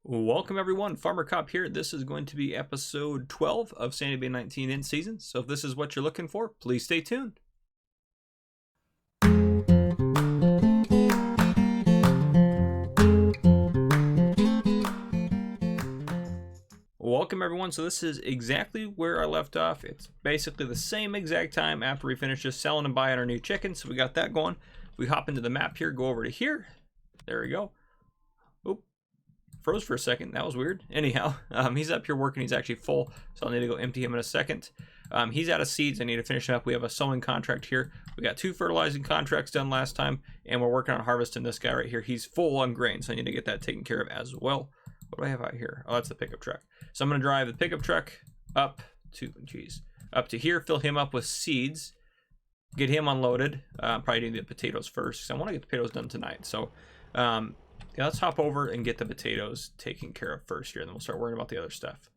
Welcome everyone, Farmer Cop here. This is going to be episode 12 of Sandy Bay 19 in season. So if this is what you're looking for, please stay tuned. Welcome everyone. So this is exactly where I left off. It's basically the same exact time after we finished just selling and buying our new chicken. So we got that going. We hop into the map here, go over to here. There we go. Oop. Froze for a second. That was weird. Anyhow, he's up here working. He's actually full, so I'll need to go empty him in a second. He's out of seeds. I need to finish up. We have a sowing contract here. We got 2 fertilizing contracts done last time, and we're working on harvesting this guy right here. He's full on grain, so I need to get that taken care of as well. What do I have out here? Oh, that's the pickup truck. So I'm going to drive the pickup truck up to here, fill him up with seeds, get him unloaded. Probably need the potatoes first, because I want to get the potatoes done tonight. So, yeah, let's hop over and get the potatoes taken care of first here, and then we'll start worrying about the other stuff.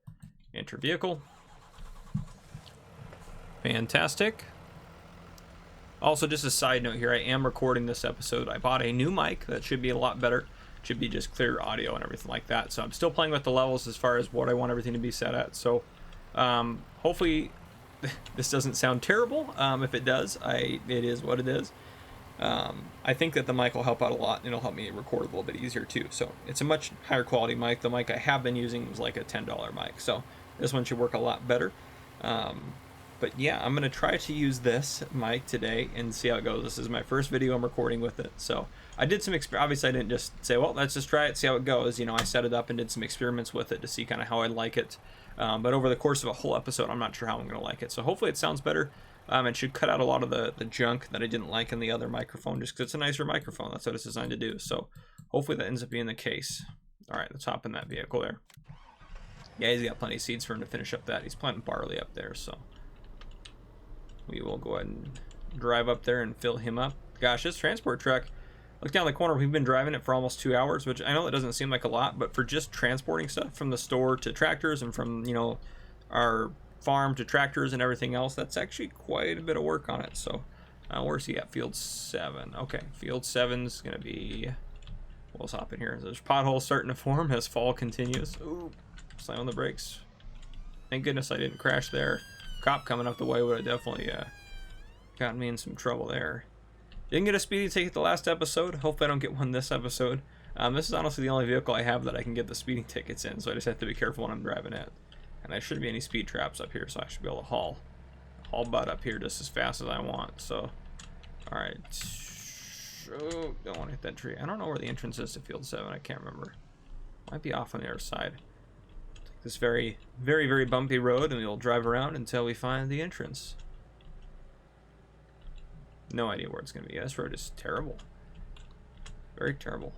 Enter vehicle. Fantastic. Also, just a side note here, I am recording this episode. I bought a new mic that should be a lot better. It should be just clear audio and everything like that. So I'm still playing with the levels as far as what I want everything to be set at. So hopefully this doesn't sound terrible. If it does, it is what it is. I think that the mic will help out a lot, and it'll help me record a little bit easier too. So it's a much higher quality mic. The mic I have been using was like a $10 mic, so this one should work a lot better. But yeah, I'm gonna try to use this mic today and see how it goes. This is my first video I'm recording with it, so I did some obviously I didn't just say, well, let's just try it, see how it goes. You know, I set it up and did some experiments with it to see kind of how I like it. But over the course of a whole episode, I'm not sure how I'm gonna like it. So hopefully it sounds better. It should cut out a lot of the junk that I didn't like in the other microphone, just because it's a nicer microphone. That's what it's designed to do. So hopefully that ends up being the case. All right, let's hop in that vehicle there. Yeah, he's got plenty of seeds for him to finish up that. He's planting barley up there, so we will go ahead and drive up there and fill him up. Gosh, this transport truck, look down the corner. We've been driving it for almost 2 hours, which I know that doesn't seem like a lot, but for just transporting stuff from the store to tractors and from, you know, our farm to tractors and everything else, that's actually quite a bit of work on it. So where's he at? Field 7. Okay, field 7's gonna be, we'll hop in here. There's potholes starting to form as fall continues. Ooh, slam on the brakes. Thank goodness I didn't crash there. Cop coming up the way would have definitely gotten me in some trouble there. Didn't get a speeding ticket the last episode. Hope I don't get one this episode. This is honestly the only vehicle I have that I can get the speeding tickets in, so I just have to be careful when I'm driving it. And there shouldn't be any speed traps up here, so I should be able to haul butt up here just as fast as I want. So, all right. Oh, don't want to hit that tree. I don't know where the entrance is to field 7. I can't remember. Might be off on the other side. Take this very, very, very bumpy road, and we'll drive around until we find the entrance. No idea where it's going to be. This road is terrible. Very terrible.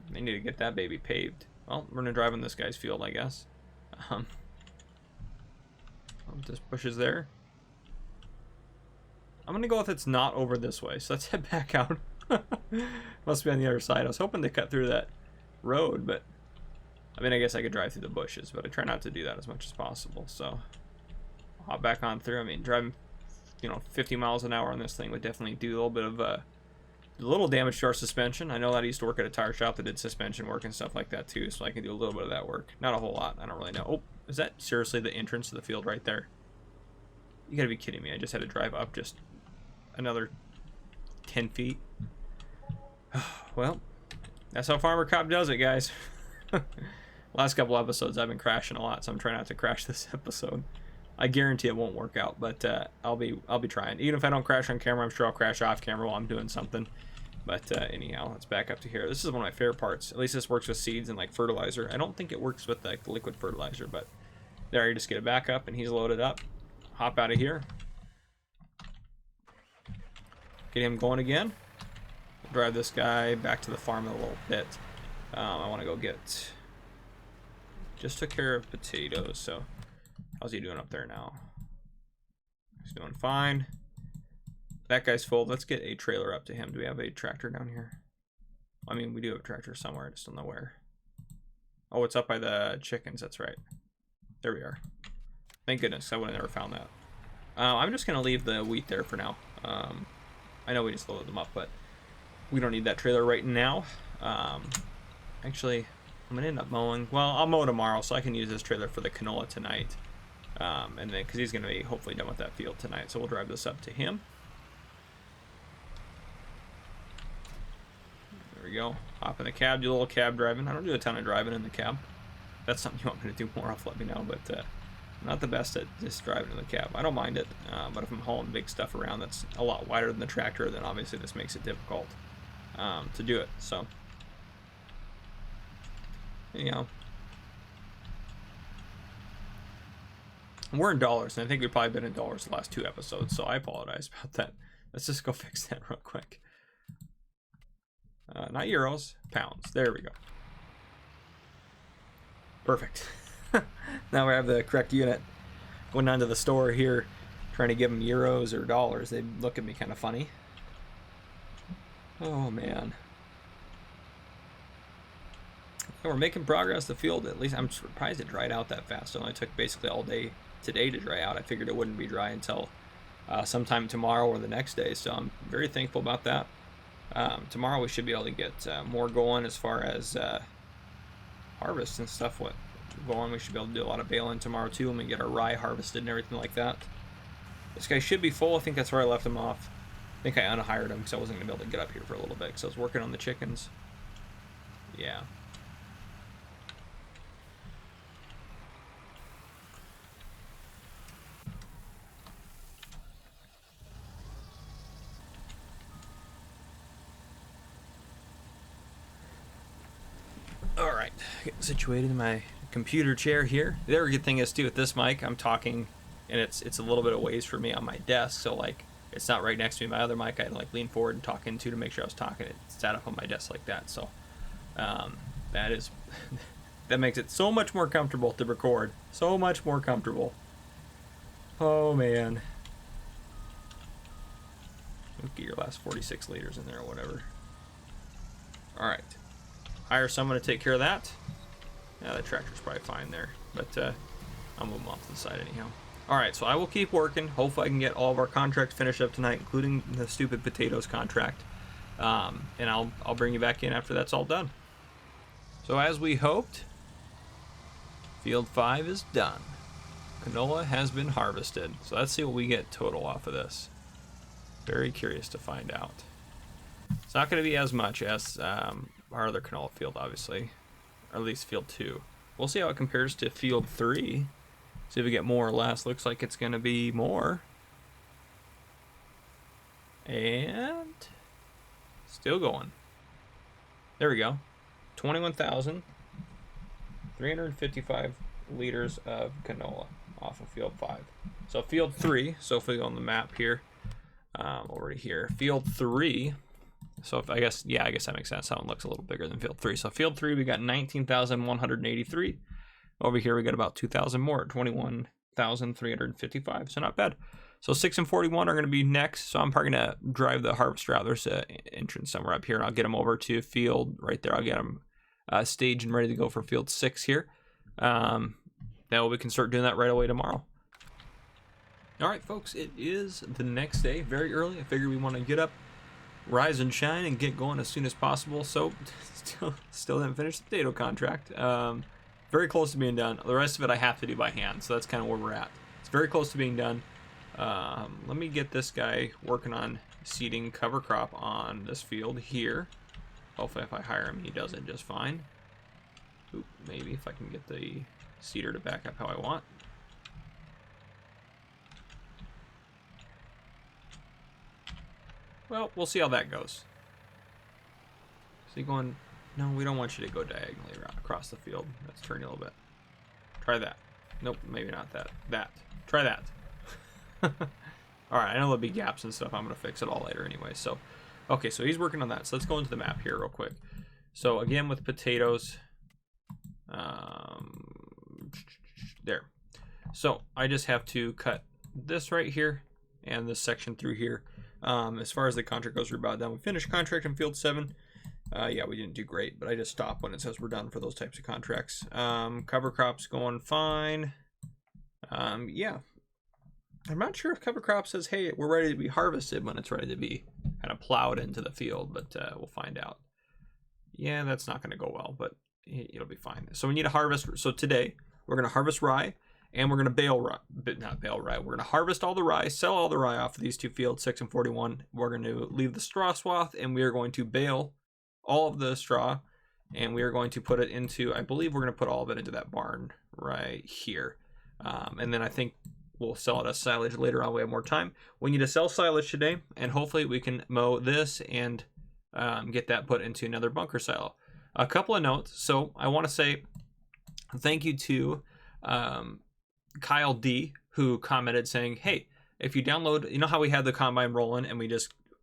They need to get that baby paved. Well, we're going to drive in this guy's field, I guess. This bushes there. I'm gonna go with it's not over this way, so let's head back out. Must be on the other side. I was hoping to cut through that road, but I mean, I guess I could drive through the bushes, but I try not to do that as much as possible. So I'll hop back on through. I mean, driving, you know, 50 miles an hour on this thing would definitely do a little bit of a little damage to our suspension. I know that I used to work at a tire shop that did suspension work and stuff like that too, so I can do a little bit of that work. Not a whole lot. I don't really know. Oh, is that seriously the entrance to the field right there? You gotta be kidding me. I just had to drive up just another 10 feet. Well, that's how Farmer Cop does it, guys. Last couple episodes I've been crashing a lot, so I'm trying not to crash this episode. I guarantee it won't work out, but I'll be trying. Even if I don't crash on camera, I'm sure I'll crash off camera while I'm doing something. But anyhow, let's back up to here. This is one of my favorite parts. At least this works with seeds and like fertilizer. I don't think it works with like the liquid fertilizer, but there, you just get it back up and he's loaded up. Hop out of here. Get him going again. Drive this guy back to the farm a little bit. I want to go get, just took care of potatoes, so how's he doing up there now? He's doing fine. That guy's full. Let's get a trailer up to him. Do we have a tractor down here? I mean, we do have a tractor somewhere. I just don't know where. Oh, it's up by the chickens. That's right. There we are. Thank goodness. I would have never found that. I'm just going to leave the wheat there for now. I know we just loaded them up, but we don't need that trailer right now. Actually, I'm gonna end up mowing. Well, I'll mow tomorrow, so I can use this trailer for the canola tonight. And then, because he's gonna be hopefully done with that field tonight, so we'll drive this up to him. There we go. Hop in the cab, do a little cab driving. I don't do a ton of driving in the cab. If that's something you want me to do more of, let me know. But I'm not the best at just driving in the cab. I don't mind it, but if I'm hauling big stuff around that's a lot wider than the tractor, then obviously this makes it difficult to do it. So, anyhow, we're in dollars, and I think we've probably been in dollars the last 2 episodes, so I apologize about that. Let's just go fix that real quick. Not euros, pounds. There we go. Perfect. Now we have the correct unit. Going down to the store here, trying to give them euros or dollars. They look at me kind of funny. Oh, man. Yeah, we're making progress. The field, at least, I'm surprised it dried out that fast. It only took basically all day today to dry out. I figured it wouldn't be dry until sometime tomorrow or the next day, so I'm very thankful about that. Tomorrow we should be able to get more going as far as harvest and stuff going. We should be able to do a lot of baling tomorrow too when we get our rye harvested and everything like that. This guy should be full. I think that's where I left him off. I think I unhired him because I wasn't going to be able to get up here for a little bit because I was working on the chickens. Yeah. All right, get situated in my computer chair here. The other good thing is too with this mic, I'm talking, and it's a little bit of ways for me on my desk, so like it's not right next to me. My other mic I had to like lean forward and talk into to make sure I was talking. It sat up on my desk like that, so that is that makes it so much more comfortable to record. So much more comfortable. Oh man. Get your last 46 liters in there or whatever. All right. Hire someone to take care of that. Yeah, the tractor's probably fine there, but I'll move them off to the side anyhow. All right, so I will keep working. Hopefully I can get all of our contracts finished up tonight, including the stupid potatoes contract. And I'll bring you back in after that's all done. So as we hoped, field 5 is done. Canola has been harvested. So let's see what we get total off of this. Very curious to find out. It's not going to be as much as our other canola field, obviously, or at least field 2. We'll see how it compares to field 3. See if we get more or less. Looks like it's going to be more. And still going. There we go. 21,355 liters of canola off of field 5. So field 3, so if we go on the map here, over to here, field 3. So if I guess that makes sense. That one looks a little bigger than field 3. So field 3, we got 19,183. Over here, we got about 2,000 more, 21,355. So not bad. So 6 and 41 are going to be next. So I'm probably going to drive the harvester out. There's an entrance somewhere up here, and I'll get them over to field right there. I'll get them staged and ready to go for field 6 here. Now we can start doing that right away tomorrow. All right, folks, it is the next day, very early. I figured we want to get up, rise and shine, and get going as soon as possible. So still didn't finish the potato contract. Very close to being done. The rest of it I have to do by hand, so that's kind of where we're at. It's very close to being done. Let me get this guy working on seeding cover crop on this field here. Hopefully if I hire him, he does it just fine. Oop, maybe if I can get the seeder to back up how I want. Well, we'll see how that goes. Is he going... No, we don't want you to go diagonally around across the field. Let's turn you a little bit. Try that. Nope, maybe not that. That. Try that. Alright, I know there'll be gaps and stuff. I'm going to fix it all later anyway. So, okay, so he's working on that. So let's go into the map here real quick. So again with potatoes. There. So I just have to cut this right here and this section through here. As far as the contract goes, we're about done. We finished contract in field 7. Yeah, we didn't do great, but I just stop when it says we're done for those types of contracts. Cover crops going fine. Yeah. I'm not sure if cover crop says, hey, we're ready to be harvested when it's ready to be kind of plowed into the field, but we'll find out. Yeah, that's not going to go well, but it'll be fine. So we need to harvest. So today we're going to harvest rye, and we're going to bale rye, but not bale rye. We're going to harvest all the rye, sell all the rye off of these two fields, 6 and 41. We're going to leave the straw swath, and we are going to bale all of the straw, and we are going to put it into, I believe we're going to put all of it into that barn right here. And then I think we'll sell it as silage later on. We have more time. We need to sell silage today, and hopefully we can mow this and get that put into another bunker silo. A couple of notes. So I want to say thank you to Kyle D, who commented saying, hey, if you download, you know how we had the combine rolling and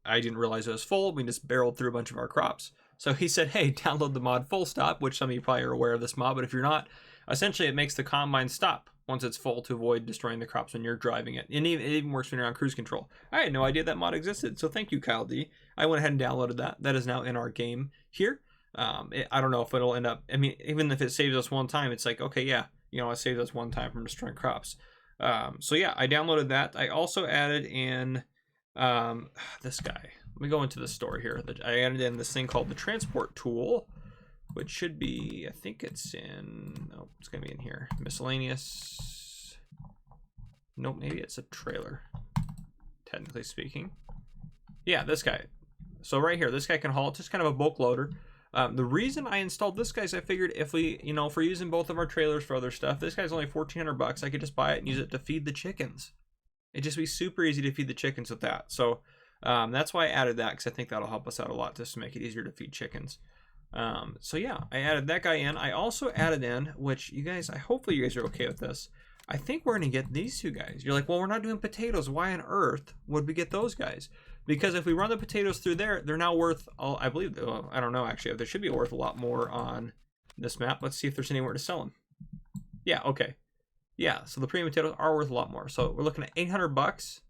I didn't realize it was full. We just barreled through a bunch of our crops. So he said, hey, download the mod full stop, which some of you probably are aware of this mod, but if you're not, essentially it makes the combine stop once it's full to avoid destroying the crops when you're driving it. And it even works when you're on cruise control. I had no idea that mod existed. So thank you, Kyle D. I went ahead and downloaded that. That is now in our game here. I don't know if it'll end up, I mean, even if it saves us one time, it's like, okay, yeah, it saves us one time from destroying crops. So yeah, I downloaded that. I also added in this guy. Let me go into the store here. I added in this thing called the transport tool, which should be, I think it's in, oh, it's going to be in here. Miscellaneous. Nope, maybe it's a trailer, technically speaking. Yeah, this guy. So right here, this guy can haul. It's just kind of a bulk loader. The reason I installed this guy is I figured if we, if we're using both of our trailers for other stuff, this guy's only $1,400. I could just buy it and use it to feed the chickens. It'd just be super easy to feed the chickens with that. So that's why I added that, because I think that'll help us out a lot just to make it easier to feed chickens. So yeah, I added that guy in. I also added in, which you guys, hopefully you guys are okay with this. I think we're going to get these two guys. You're like, well, we're not doing potatoes. Why on earth would we get those guys? Because if we run the potatoes through there, they're now worth, I believe, I don't know actually, they should be worth a lot more on this map. Let's see if there's anywhere to sell them. Yeah, okay. Yeah, so the premium potatoes are worth a lot more. So we're looking at $800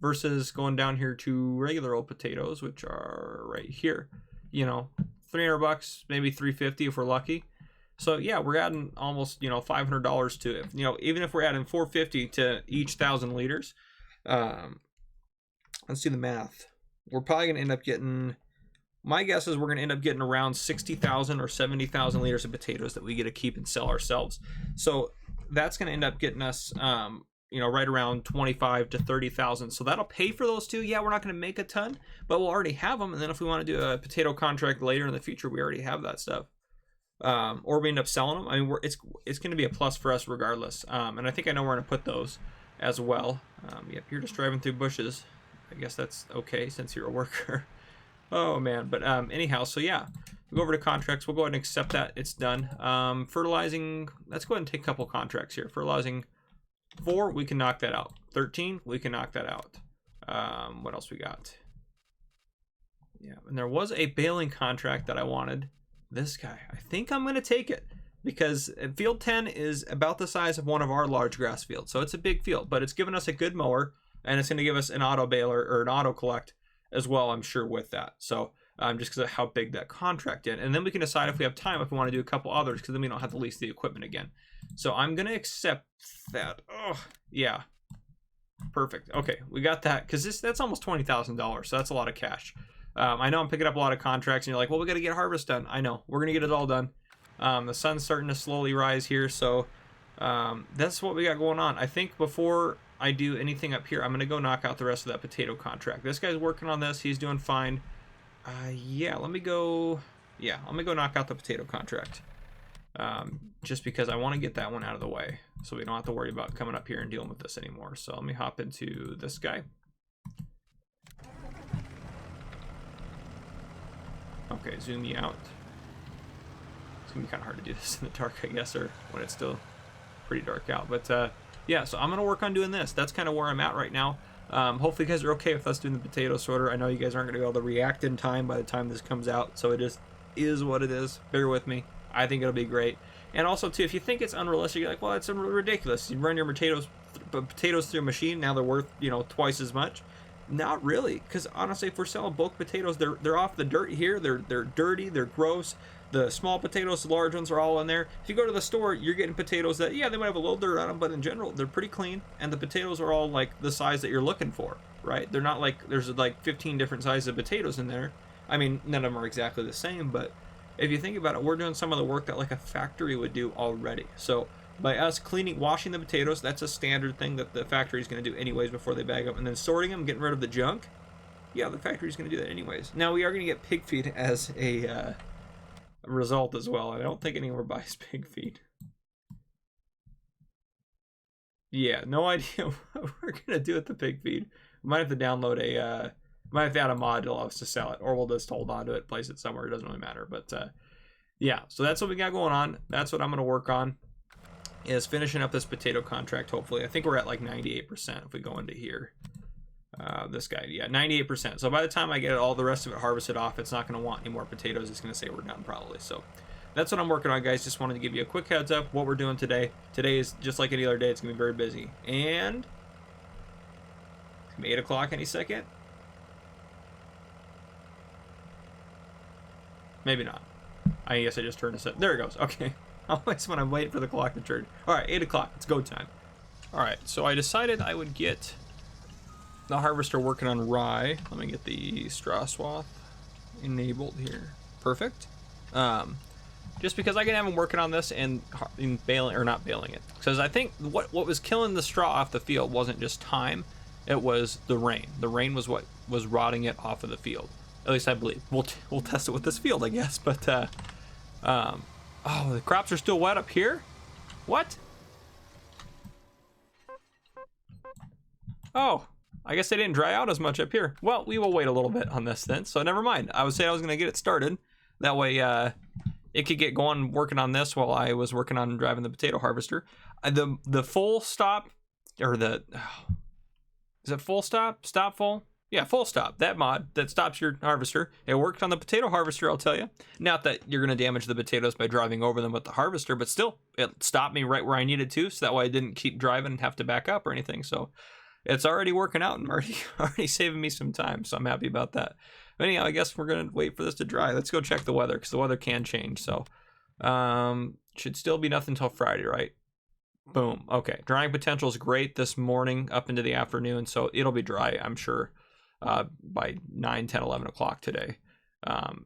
versus going down here to regular old potatoes, which are right here. $300, maybe $350 if we're lucky. So yeah, we're adding almost, $500 to it. Even if we're adding $450 to each 1,000 liters, let's do the math. We're probably going to end up getting, my guess is we're going to end up getting around 60,000 or 70,000 liters of potatoes that we get to keep and sell ourselves. So that's going to end up getting us, right around 25 to 30,000. So that'll pay for those two. Yeah, we're not going to make a ton, but we'll already have them. And then if we want to do a potato contract later in the future, we already have that stuff. Or we end up selling them. I mean, it's going to be a plus for us regardless. And I think I know where to put those as well. Yep, you're just driving through bushes. I guess that's okay since you're a worker. Oh man, but anyhow, so yeah, we go over to contracts. We'll go ahead and accept that it's done. Fertilizing, let's go ahead and take a couple contracts here. Fertilizing 4, we can knock that out. 13, we can knock that out. What else we got? Yeah, and there was a baling contract that I wanted. This guy, I think I'm going to take it because field 10 is about the size of one of our large grass fields. So it's a big field, but it's given us a good mower, and it's going to give us an auto baler or an auto collect as well, I'm sure, with that. So just because of how big that contract is. And then we can decide if we have time, if we want to do a couple others, because then we don't have to lease the equipment again. So I'm going to accept that. Oh, yeah. Perfect. Okay, we got that, because that's almost $20,000, so that's a lot of cash. I know I'm picking up a lot of contracts, and you're like, well, we got to get harvest done. I know. We're going to get it all done. The sun's starting to slowly rise here, so that's what we got going on. I think before I do anything up here, I'm going to go knock out the rest of that potato contract. This guy's working on this. He's doing fine. Yeah, let me go knock out the potato contract. Just because I want to get that one out of the way, so we don't have to worry about coming up here and dealing with this anymore. So let me hop into this guy. Okay, zoom you out. It's gonna be kind of hard to do this in the dark, I guess, or when it's still pretty dark out. But yeah, so I'm gonna work on doing this. That's kind of where I'm at right now. Hopefully you guys are okay with us doing the potato sorter. I know you guys aren't gonna be able to react in time by the time this comes out, so it just is what it is. Bear with me. I think it'll be great. And also too, if you think it's unrealistic, you're like, well, it's ridiculous. You run your potatoes through a machine, now they're worth, twice as much. Not really, because honestly, if we're selling bulk potatoes, they're off the dirt here. They're dirty, they're gross. The small potatoes, the large ones are all in there. If you go to the store, you're getting potatoes that, yeah, they might have a little dirt on them, but in general, they're pretty clean, and the potatoes are all like the size that you're looking for, right? They're not like there's like 15 different sizes of potatoes in there. I mean, none of them are exactly the same, but if you think about it, we're doing some of the work that like a factory would do already. So by us washing the potatoes, that's a standard thing that the factory is going to do anyways before they bag them, and then sorting them, getting rid of the junk. Yeah, the factory's going to do that anyways. Now we are going to get pig feed as a result as well. I don't think anyone buys pig feed. Yeah, no idea what we're gonna do with the pig feed. We might have to download might have to add a mod to allow us to sell it, or we'll just hold on to it, place it somewhere. It doesn't really matter. But yeah, so that's what we got going on. That's what I'm gonna work on, is finishing up this potato contract. Hopefully, I think we're at like 98% if we go into here. This guy, yeah, 98%. So by the time I get all the rest of it harvested off, it's not gonna want any more potatoes. It's gonna say we're done probably. So that's what I'm working on, guys. Just wanted to give you a quick heads up what we're doing today. Today is just like any other day. It's gonna be very busy, and it's gonna be 8 o'clock any second. Maybe not. I guess I just turned this up. There it goes. Okay. Always when I'm waiting for the clock to turn. All right, 8 o'clock. It's go time. All right. So I decided I would get the harvester working on rye. Let me get the straw swath enabled here. Perfect. Just because I can have him working on this and baling, or not baling it, because I think what was killing the straw off the field wasn't just time, it was the rain. The rain was what was rotting it off of the field. At least I believe. We'll test it with this field, I guess. But oh, the crops are still wet up here. What? Oh, I guess they didn't dry out as much up here. Well, we will wait a little bit on this then. So never mind. I was saying I was gonna get it started. That way, it could get going working on this while I was working on driving the potato harvester. The full stop, or is it full stop? Stop full? Yeah, full stop. That mod that stops your harvester. It worked on the potato harvester, I'll tell you. Not that you're going to damage the potatoes by driving over them with the harvester, but still, it stopped me right where I needed to, so that way I didn't keep driving and have to back up or anything. So it's already working out and already saving me some time, so I'm happy about that. But anyhow, I guess we're going to wait for this to dry. Let's go check the weather, because the weather can change. So should still be nothing until Friday, right? Boom. Okay. Drying potential is great this morning up into the afternoon, so it'll be dry, I'm sure, by 9, 10, 11 o'clock today,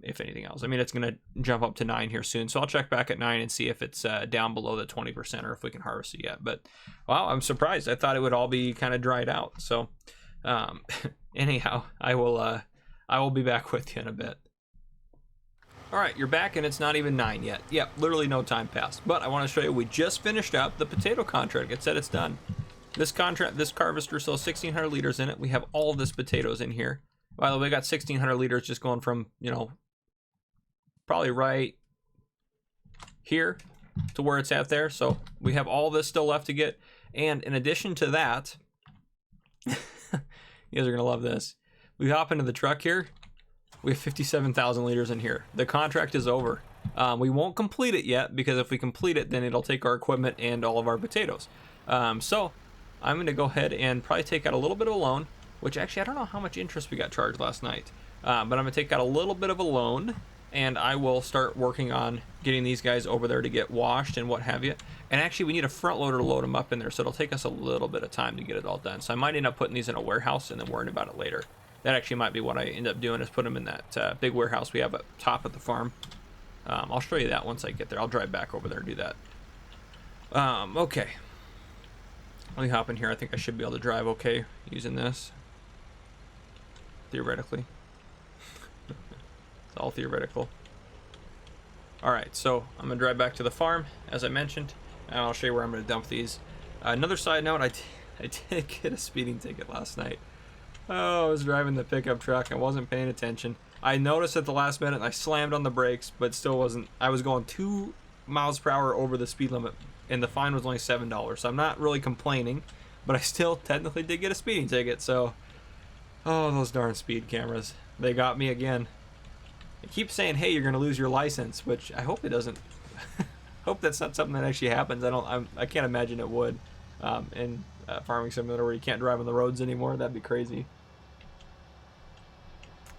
if anything else. I mean, it's going to jump up to 9 here soon, so I'll check back at 9 and see if it's down below the 20% or if we can harvest it yet. But, wow, I'm surprised. I thought it would all be kind of dried out. So, anyhow, I will be back with you in a bit. All right, you're back, and it's not even 9 yet. Yep, literally no time passed. But I want to show you, we just finished up the potato contract. It said it's done. This harvester sells 1,600 liters in it. We have all of this potatoes in here. By the way, we got 1,600 liters just going from, probably right here to where it's at there. So we have all this still left to get. And in addition to that, you guys are going to love this. We hop into the truck here. We have 57,000 liters in here. The contract is over. We won't complete it yet, because if we complete it, then it'll take our equipment and all of our potatoes. So I'm going to go ahead and probably take out a little bit of a loan, which actually I don't know how much interest we got charged last night. But I'm going to take out a little bit of a loan, and I will start working on getting these guys over there to get washed and what have you. And actually, we need a front loader to load them up in there, so it'll take us a little bit of time to get it all done. So I might end up putting these in a warehouse and then worrying about it later. That actually might be what I end up doing, is put them in that big warehouse we have up top of the farm. I'll show you that once I get there. I'll drive back over there and do that. Okay. Let me hop in here. I think I should be able to drive okay using this. Theoretically. It's all theoretical. Alright, so I'm going to drive back to the farm, as I mentioned, and I'll show you where I'm going to dump these. Another side note, I did get a speeding ticket last night. Oh, I was driving the pickup truck. I wasn't paying attention. I noticed at the last minute, and I slammed on the brakes, but still wasn't. I was going 2 miles per hour over the speed limit, and the fine was only $7. So I'm not really complaining, but I still technically did get a speeding ticket. So, oh, those darn speed cameras. They got me again. They keep saying, hey, you're going to lose your license, which I hope it doesn't. Hope that's not something that actually happens. I can't imagine it would. In Farming Simulator, where you can't drive on the roads anymore. That'd be crazy.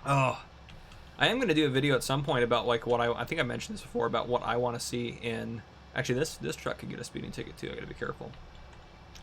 Oh, I am going to do a video at some point about like what I think I mentioned this before, about what I want to see in. Actually, this truck could get a speeding ticket too. I got to be careful.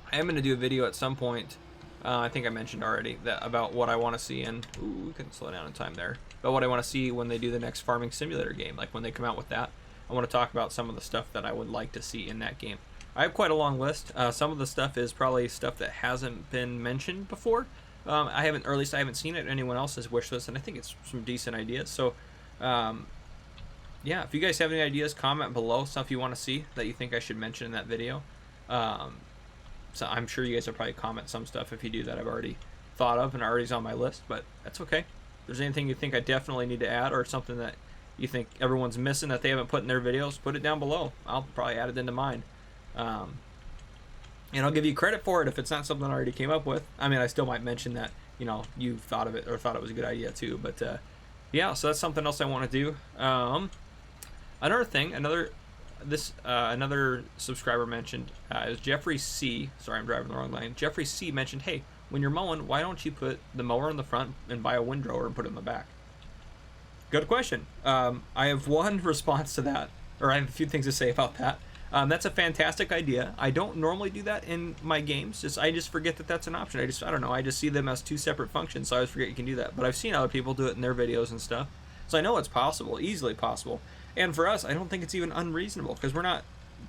I am going to do a video at some point I think I mentioned already that about what I want to see in. Ooh, we couldn't slow down in time there. But what I want to see when they do the next farming simulator game, like when they come out with that, I want to talk about some of the stuff that I would like to see in that game. I have quite a long list. Some of the stuff is probably stuff that hasn't been mentioned before. I haven't, or at least I haven't seen it in anyone else's wish list, and I think it's some decent ideas. So, yeah, if you guys have any ideas, comment below stuff you want to see that you think I should mention in that video. So I'm sure you guys will probably comment some stuff if you do that I've already thought of and already is on my list, but that's okay. If there's anything you think I definitely need to add or something that you think everyone's missing that they haven't put in their videos, put it down below. I'll probably add it into mine. And I'll give you credit for it if it's not something I already came up with. I mean, I still might mention that, you know, you thought of it or thought it was a good idea too, but yeah, so that's something else I want to do. Another thing, another subscriber mentioned is Jeffrey C. Sorry, I'm driving the wrong lane. Jeffrey C. mentioned, hey, when you're mowing, why don't you put the mower in the front and buy a windrower and put it in the back? Good question. I have one response to that, or I have a few things to say about that. That's a fantastic idea. I don't normally do that in my games. I just forget that that's an option. I don't know. I just see them as two separate functions, so I always forget you can do that. But I've seen other people do it in their videos and stuff, so I know it's possible, easily possible. And for us, I don't think it's even unreasonable because we're not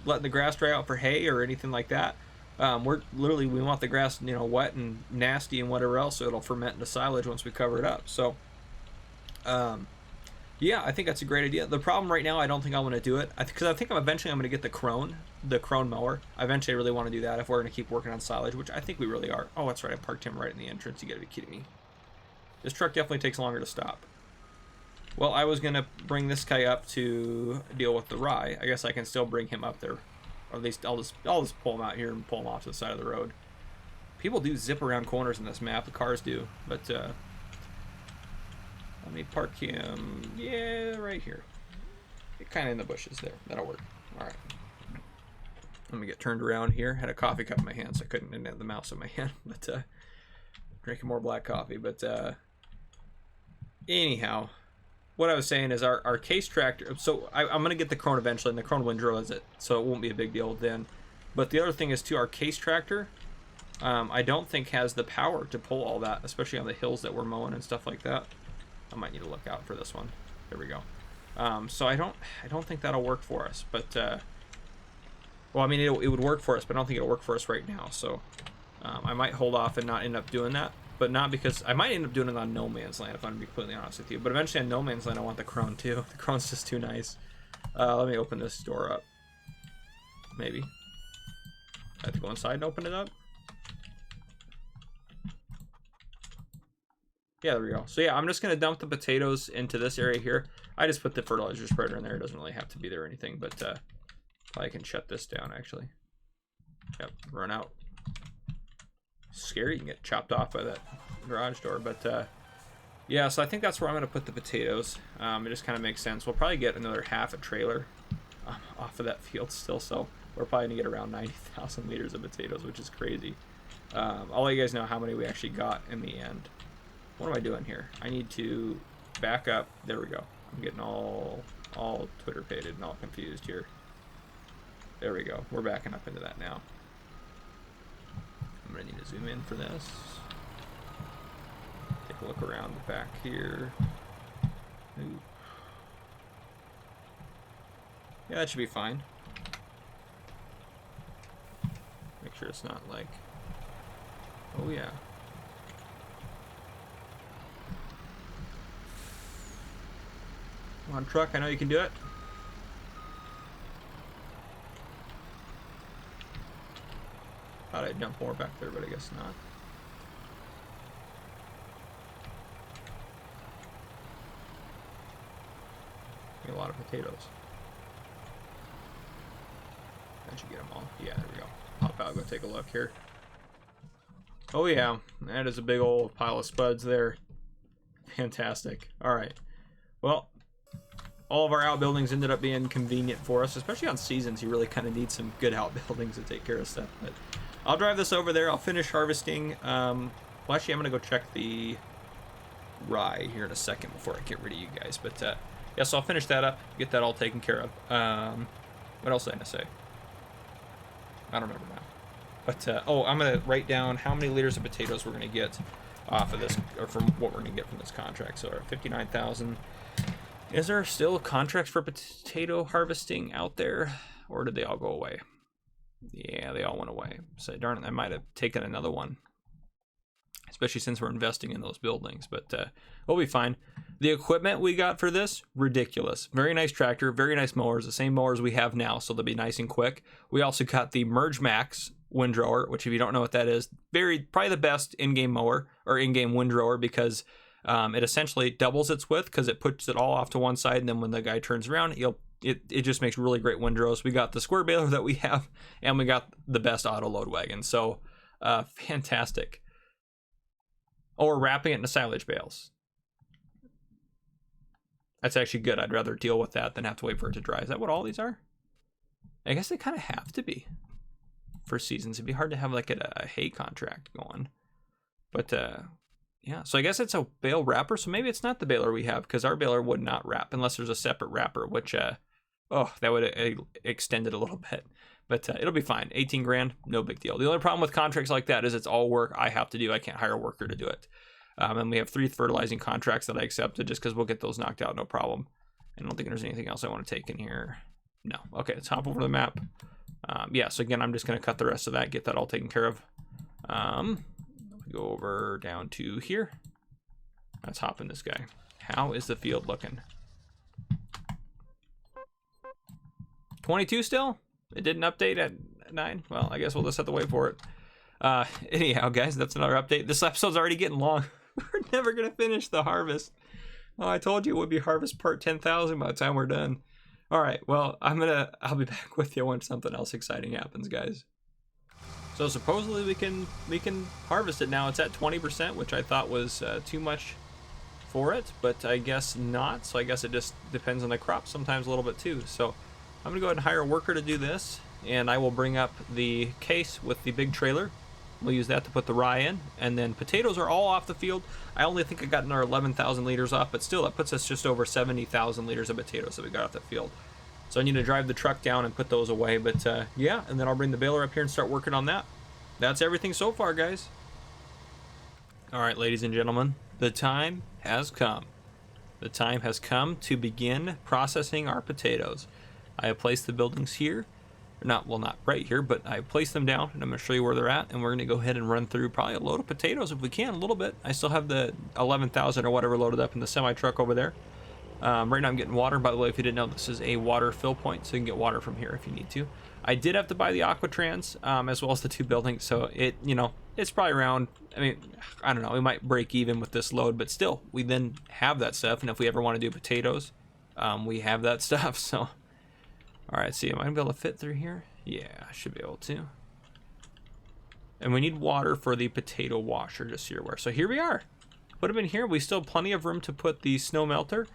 letting the grass dry out for hay or anything like that. We want the grass, you know, wet and nasty and whatever else, so it'll ferment into silage once we cover it up. So, yeah, I think that's a great idea. The problem right now, I don't think I want to do it because I think eventually I'm going to get the Krone mower. I eventually really want to do that if we're going to keep working on silage, which I think we really are. Oh, that's right, I parked him right in the entrance. You got to be kidding me. This truck definitely takes longer to stop. Well, I was going to bring this guy up to deal with the rye. I guess I can still bring him up there. Or at least I'll just pull him out here and pull him off to the side of the road. People do zip around corners in this map. The cars do. But, let me park him, yeah, right here. Kind of in the bushes there. That'll work. All right. Let me get turned around here. Had a coffee cup in my hand, so I couldn't have the mouse in my hand. But, drinking more black coffee. But, anyhow, what I was saying is our case tractor, so I'm going to get the Krone eventually, and the Krone windrow is it, so it won't be a big deal then. But the other thing is, too, our case tractor, I don't think has the power to pull all that, especially on the hills that we're mowing and stuff like that. I might need to look out for this one. There we go. So I don't think that'll work for us, but, well, I mean, it would work for us, but I don't think it'll work for us right now, so I might hold off and not end up doing that. But not because I might end up doing it on No Man's Land, if I'm going to be completely honest with you. But eventually on No Man's Land, I want the Krone too. The Krone's just too nice. Let me open this door up. Maybe. I have to go inside and open it up. Yeah, there we go. So yeah, I'm just going to dump the potatoes into this area here. I just put the fertilizer spreader in there. It doesn't really have to be there or anything, but probably can shut this down actually. Yep, run out. Scary, you can get chopped off by that garage door, but yeah, so I think that's where I'm going to put the potatoes. It just kind of makes sense. We'll probably get another half a trailer off of that field still, so we're probably going to get around 90,000 liters of potatoes, which is crazy. I'll let you guys know how many we actually got in the end. What am I doing here? I need to back up. There we go. I'm getting all Twitter-pated and all confused here. There we go. We're backing up into that now. I'm going to need to zoom in for this. Take a look around the back here. Ooh. Yeah, that should be fine. Make sure it's not like... Oh, yeah. Come on, truck. I know you can do it. Thought I'd jump more back there, but I guess not. Get a lot of potatoes. That should get them all. Yeah, there we go. Hop out, go take a look here. Oh yeah, that is a big old pile of spuds there. Fantastic. All right. Well, all of our outbuildings ended up being convenient for us, especially on seasons. You really kind of need some good outbuildings to take care of stuff. But I'll drive this over there. I'll finish harvesting. Well, actually, I'm going to go check the rye here in a second before I get rid of you guys. But, yeah, so I'll finish that up, get that all taken care of. What else did I say? I don't remember now. But oh, I'm gonna write down how many liters of potatoes we're gonna get off of this, or from what we're gonna get from this contract. So 59,000. Is there still contracts for potato harvesting out there, or did they all go away? Yeah, they all went away. So darn it, I might have taken another one, especially since we're investing in those buildings. But we'll be fine. The equipment we got for this, ridiculous. Very nice tractor, very nice mowers, the same mowers we have now, so they'll be nice and quick. We also got the Merge Max windrower, which if you don't know what that is, probably the best in-game mower or in-game windrower, because it essentially doubles its width because it puts it all off to one side, and then when the guy turns around, it just makes really great windrows. We got the square baler that we have, and we got the best auto load wagon. So fantastic. Oh, we're wrapping it into silage bales. That's actually good. I'd rather deal with that than have to wait for it to dry. Is that what all these are? I guess they kind of have to be for seasons. It'd be hard to have like a hay contract going. But yeah, so I guess it's a bale wrapper. So maybe it's not the baler we have, because our baler would not wrap unless there's a separate wrapper, which, oh, that would extend it a little bit. But it'll be fine. 18 grand, no big deal. The only problem with contracts like that is it's all work I have to do. I can't hire a worker to do it. And we have 3 fertilizing contracts that I accepted just because we'll get those knocked out, no problem. And I don't think there's anything else I want to take in here. No. Okay, let's hop over to the map. Yeah, so again, I'm just going to cut the rest of that, get that all taken care of. Go over down to here. Let's hop in this guy. How is the field looking? 22 still? It didn't update at 9? Well, I guess we'll just have to wait for it. Anyhow, guys, that's another update. This episode's already getting long. We're never going to finish the harvest. Oh, I told you it would be harvest part 10,000 by the time we're done. All right, well, I'll be back with you when something else exciting happens, guys. So supposedly we can harvest it now. It's at 20%, which I thought was too much for it, but I guess not. So I guess it just depends on the crop, sometimes a little bit too. So I'm gonna go ahead and hire a worker to do this, and I will bring up the case with the big trailer. We'll use that to put the rye in, and then potatoes are all off the field. I only think I got another 11,000 liters off, but still that puts us just over 70,000 liters of potatoes that we got off the field. So I need to drive the truck down and put those away, but yeah, and then I'll bring the baler up here and start working on that. That's everything so far, guys. All right, ladies and gentlemen, the time has come. The time has come to begin processing our potatoes. I have placed the buildings here. Not right here, but I placed them down, and I'm going to show you where they're at, and we're going to go ahead and run through probably a load of potatoes if we can, a little bit. I still have the 11,000 or whatever loaded up in the semi-truck over there. Right now I'm getting water. By the way, if you didn't know, this is a water fill point, so you can get water from here if you need to. I did have to buy the Aquatrans, as well as the 2 buildings, so it's probably around, I don't know, we might break even with this load, but still, we then have that stuff, and if we ever want to do potatoes, we have that stuff, so. All right, see, am I gonna be able to fit through here? Yeah, I should be able to. And we need water for the potato washer, just so you're aware. So here we are. Put them in here. We still have plenty of room to put the snow melter.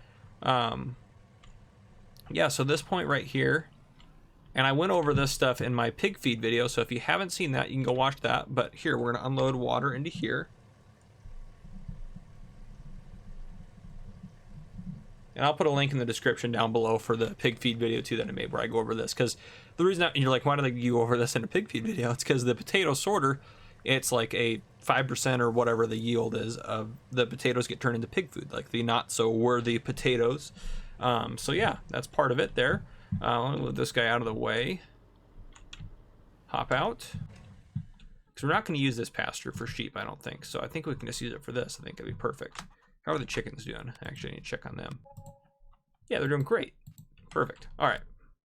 Yeah, so this point right here, and I went over this stuff in my pig feed video, so if you haven't seen that, you can go watch that. But here, we're gonna unload water into here. And I'll put a link in the description down below for the pig feed video too that I made where I go over this. Because the reason you're like, why did you go over this in a pig feed video? It's because the potato sorter, it's like a 5% or whatever the yield is of the potatoes get turned into pig food, like the not so worthy potatoes. So yeah, that's part of it there. Let me move this guy out of the way. Hop out. Because we're not going to use this pasture for sheep, I don't think. So I think we can just use it for this. I think it'd be perfect. How are the chickens doing? Actually, I need to check on them. Yeah, they're doing great. Perfect. All right.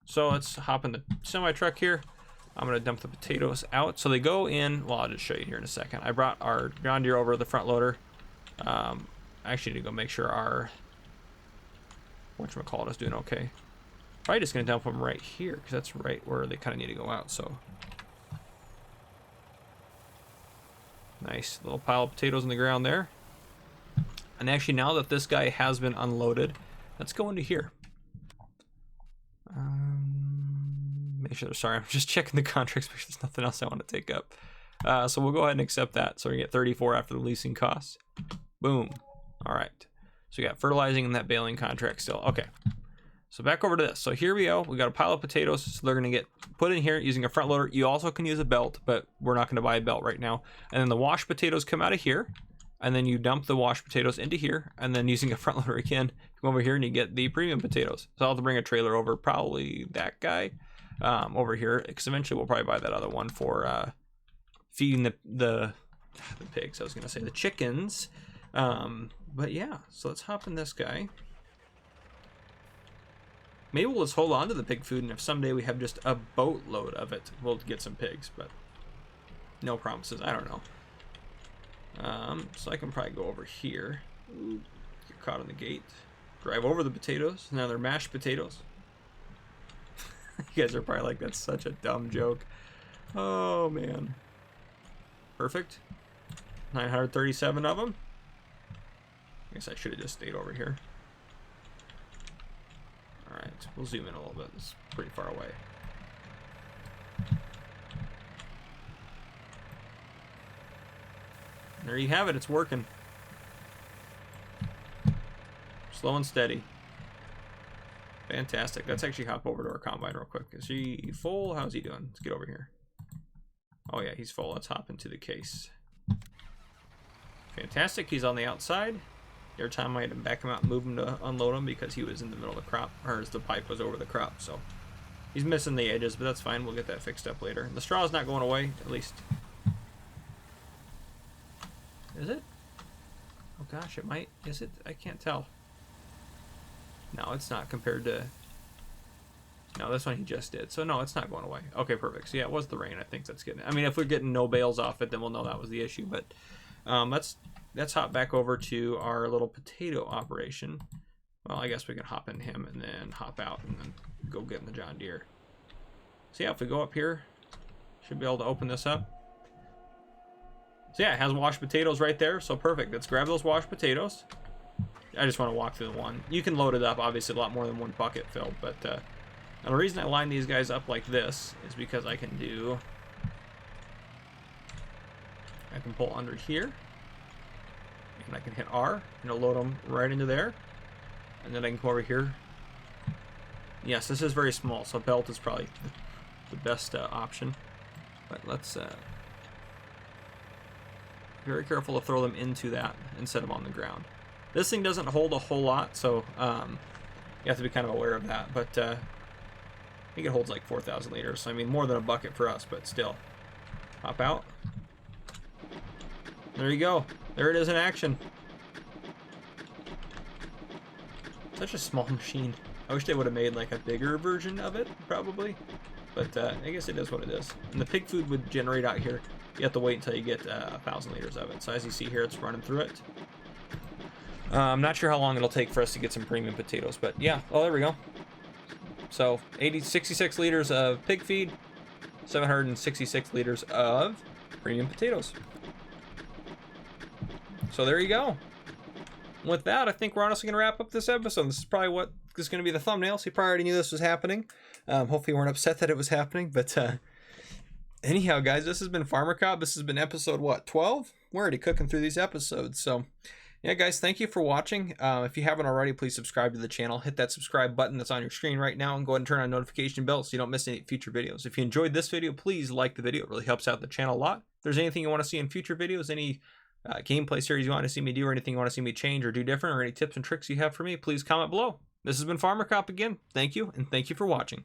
So let's hop in the semi-truck here. I'm going to dump the potatoes out. So they go in. Well, I'll just show you here in a second. I brought our John Deere over the front loader. I actually need to go make sure our whatchamacallit is doing okay. Probably just going to dump them right here because that's right where they kind of need to go out. So nice little pile of potatoes in the ground there. And actually, now that this guy has been unloaded, let's go into here. Make sure, sorry, I'm just checking the contracts, make sure there's nothing else I want to take up. So we'll go ahead and accept that. So we get 34 after the leasing costs. Boom. All right. So we got fertilizing and that baling contract still. Okay. So back over to this. So here we go. We got a pile of potatoes. So they're going to get put in here using a front loader. You also can use a belt, but we're not going to buy a belt right now. And then the washed potatoes come out of here. And then you dump the washed potatoes into here. And then using a front loader again, you come over here and you get the premium potatoes. So I'll have to bring a trailer over, probably that guy over here. Because eventually we'll probably buy that other one for feeding the pigs. I was going to say the chickens. But yeah, so let's hop in this guy. Maybe we'll just hold on to the pig food, and if someday we have just a boatload of it, we'll get some pigs, but no promises. I don't know. So I can probably go over here. Ooh, get caught on the gate. Drive over the potatoes. Now they're mashed potatoes. You guys are probably like, that's such a dumb joke. Oh, man. Perfect. 937 of them. I guess I should have just stayed over here. Alright, we'll zoom in a little bit. It's pretty far away. There you have it. It's working. Slow and steady. Fantastic. Let's actually hop over to our combine real quick. Is he full? How's he doing? Let's get over here. Oh yeah, he's full. Let's hop into the case. Fantastic. He's on the outside. Every time I had to back him out and move him to unload him because he was in the middle of the crop, or the pipe was over the crop, so he's missing the edges, but that's fine. We'll get that fixed up later. The straw is not going away, at least. Is it? Oh gosh, it might. Is it? I can't tell. No, it's not compared to... No, this one he just did. So no, it's not going away. Okay, perfect. So yeah, it was the rain. I think that's getting... I mean, if we're getting no bales off it, then we'll know that was the issue, but let's hop back over to our little potato operation. Well, I guess we can hop in him and then hop out and then go get in the John Deere. So yeah, if we go up here, should be able to open this up. So yeah, it has washed potatoes right there, so perfect. Let's grab those washed potatoes. I just want to walk through the one. You can load it up, obviously, a lot more than one bucket filled, but and the reason I line these guys up like this is because I can pull under here. And I can hit R, and it'll load them right into there. And then I can come over here. Yes, this is very small, so belt is probably the best option. But let's very careful to throw them into that instead of on the ground. This thing doesn't hold a whole lot, so you have to be kind of aware of that. But I think it holds like 4,000 liters. So I mean, more than a bucket for us, but still. Hop out. There you go. There it is in action. Such a small machine. I wish they would have made like a bigger version of it, probably. But I guess it is what it is. And the pig food would generate out here. You have to wait until you get 1,000 liters of it. So as you see here, it's running through it. I'm not sure how long it'll take for us to get some premium potatoes, but yeah. Oh, there we go. So 66 liters of pig feed, 766 liters of premium potatoes. So there you go. With that, I think we're honestly going to wrap up this episode. This is probably what is going to be the thumbnail, so you probably already knew this was happening. Hopefully you weren't upset that it was happening, but anyhow, guys, this has been Farmer Cop. This has been episode, what, 12? We're already cooking through these episodes, so yeah, guys, thank you for watching. If you haven't already, please subscribe to the channel. Hit that subscribe button that's on your screen right now and go ahead and turn on notification bell so you don't miss any future videos. If you enjoyed this video, please like the video. It really helps out the channel a lot. If there's anything you want to see in future videos, any gameplay series you want to see me do, or anything you want to see me change or do different, or any tips and tricks you have for me, please comment below. This has been Farmer Cop again. Thank you, and thank you for watching.